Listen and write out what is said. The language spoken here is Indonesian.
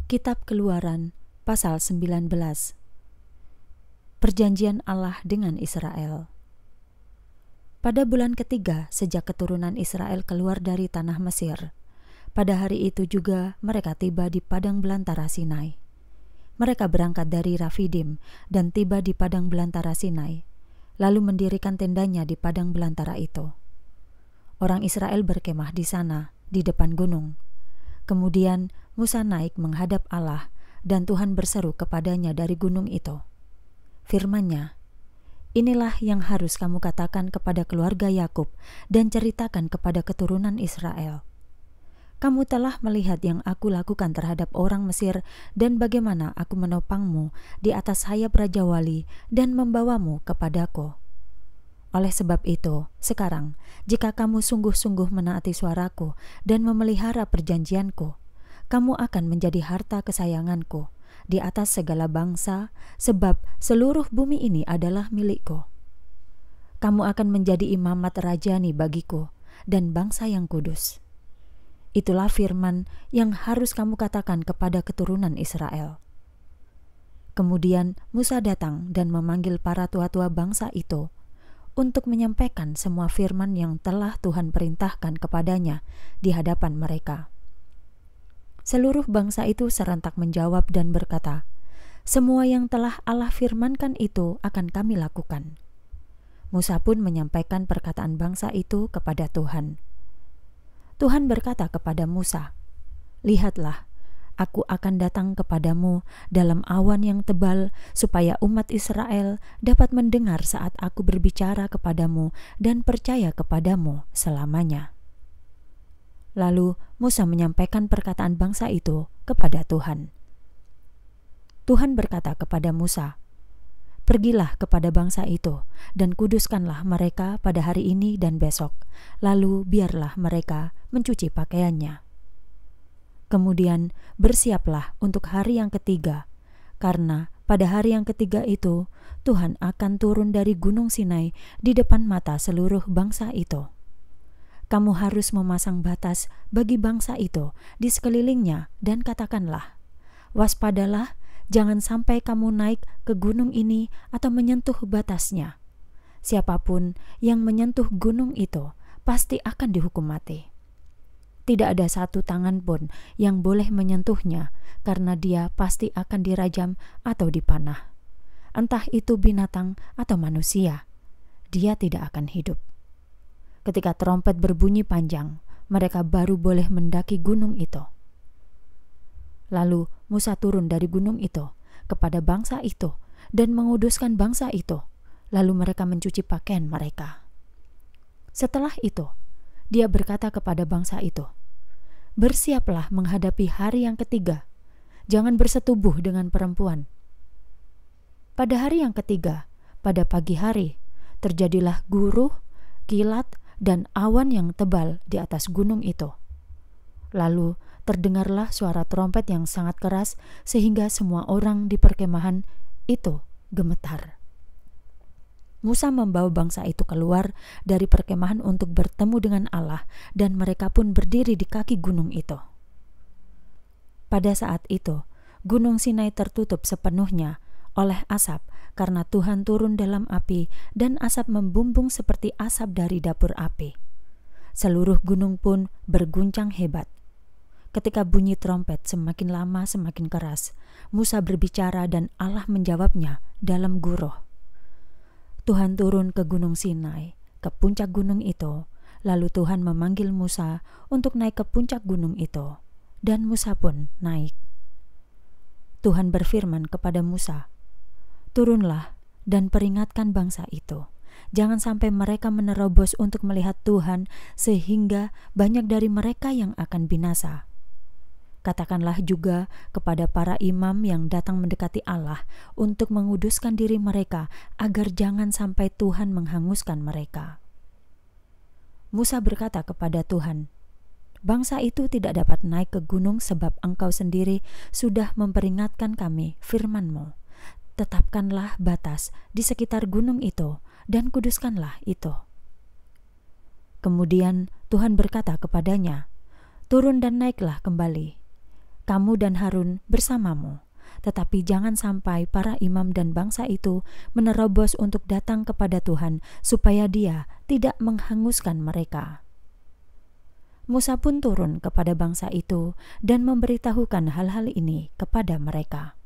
Kitab Keluaran pasal 19. Perjanjian Allah dengan Israel. Pada bulan ketiga sejak keturunan Israel keluar dari tanah Mesir, pada hari itu juga mereka tiba di padang belantara Sinai. Mereka berangkat dari Rafidim dan tiba di padang belantara Sinai, lalu mendirikan tendanya di padang belantara itu. Orang Israel berkemah di sana, di depan gunung. Kemudian Musa naik menghadap Allah, dan Tuhan berseru kepadanya dari gunung itu. Firman-Nya, "Inilah yang harus kamu katakan kepada keluarga Yakub dan ceritakan kepada keturunan Israel. Kamu telah melihat yang aku lakukan terhadap orang Mesir dan bagaimana aku menopangmu di atas sayap Raja Wali dan membawamu kepadaku. Oleh sebab itu, sekarang, jika kamu sungguh-sungguh menaati suaraku dan memelihara perjanjianku, kamu akan menjadi harta kesayanganku di atas segala bangsa, sebab seluruh bumi ini adalah milikku. Kamu akan menjadi imamat rajani bagiku dan bangsa yang kudus." Itulah firman yang harus kamu katakan kepada keturunan Israel. Kemudian Musa datang dan memanggil para tua-tua bangsa itu untuk menyampaikan semua firman yang telah Tuhan perintahkan kepadanya di hadapan mereka. Seluruh bangsa itu serentak menjawab dan berkata, "Semua yang telah Allah firmankan itu akan kami lakukan." Musa pun menyampaikan perkataan bangsa itu kepada Tuhan. Tuhan berkata kepada Musa, "Lihatlah, aku akan datang kepadamu dalam awan yang tebal, supaya umat Israel dapat mendengar saat aku berbicara kepadamu dan percaya kepadamu selamanya." Lalu Musa menyampaikan perkataan bangsa itu kepada Tuhan. Tuhan berkata kepada Musa, "Pergilah kepada bangsa itu dan kuduskanlah mereka pada hari ini dan besok, lalu biarlah mereka mencuci pakaiannya. Kemudian bersiaplah untuk hari yang ketiga, karena pada hari yang ketiga itu Tuhan akan turun dari gunung Sinai di depan mata seluruh bangsa itu. Kamu harus memasang batas bagi bangsa itu di sekelilingnya dan katakanlah, 'Waspadalah, jangan sampai kamu naik ke gunung ini atau menyentuh batasnya. Siapapun yang menyentuh gunung itu pasti akan dihukum mati. Tidak ada satu tangan pun yang boleh menyentuhnya, karena dia pasti akan dirajam atau dipanah. Entah itu binatang atau manusia, dia tidak akan hidup.' Ketika trompet berbunyi panjang, mereka baru boleh mendaki gunung itu." Lalu Musa turun dari gunung itu kepada bangsa itu dan menguduskan bangsa itu, lalu mereka mencuci pakaian mereka. Setelah itu, dia berkata kepada bangsa itu, "Bersiaplah menghadapi hari yang ketiga, jangan bersetubuh dengan perempuan." Pada hari yang ketiga, pada pagi hari, terjadilah guruh, kilat, dan awan yang tebal di atas gunung itu. Lalu terdengarlah suara trompet yang sangat keras sehingga semua orang di perkemahan itu gemetar. Musa membawa bangsa itu keluar dari perkemahan untuk bertemu dengan Allah, dan mereka pun berdiri di kaki gunung itu. Pada saat itu, gunung Sinai tertutup sepenuhnya oleh asap, karena Tuhan turun dalam api dan asap membumbung seperti asap dari dapur api. Seluruh gunung pun berguncang hebat. Ketika bunyi trompet semakin lama semakin keras, Musa berbicara dan Allah menjawabnya dalam guruh. Tuhan turun ke gunung Sinai, ke puncak gunung itu, lalu Tuhan memanggil Musa untuk naik ke puncak gunung itu, dan Musa pun naik. Tuhan berfirman kepada Musa, "Turunlah dan peringatkan bangsa itu. Jangan sampai mereka menerobos untuk melihat Tuhan, sehingga banyak dari mereka yang akan binasa. Katakanlah juga kepada para imam yang datang mendekati Allah untuk menguduskan diri mereka, agar jangan sampai Tuhan menghanguskan mereka." Musa berkata kepada Tuhan, "Bangsa itu tidak dapat naik ke gunung sebab Engkau sendiri sudah memperingatkan kami firman-Mu. Tetapkanlah batas di sekitar gunung itu dan kuduskanlah itu." Kemudian Tuhan berkata kepadanya, "Turun dan naiklah kembali. kamu dan Harun bersamamu. Tetapi jangan sampai para imam dan bangsa itu menerobos untuk datang kepada Tuhan, supaya Dia tidak menghanguskan mereka." Musa pun turun kepada bangsa itu dan memberitahukan hal-hal ini kepada mereka.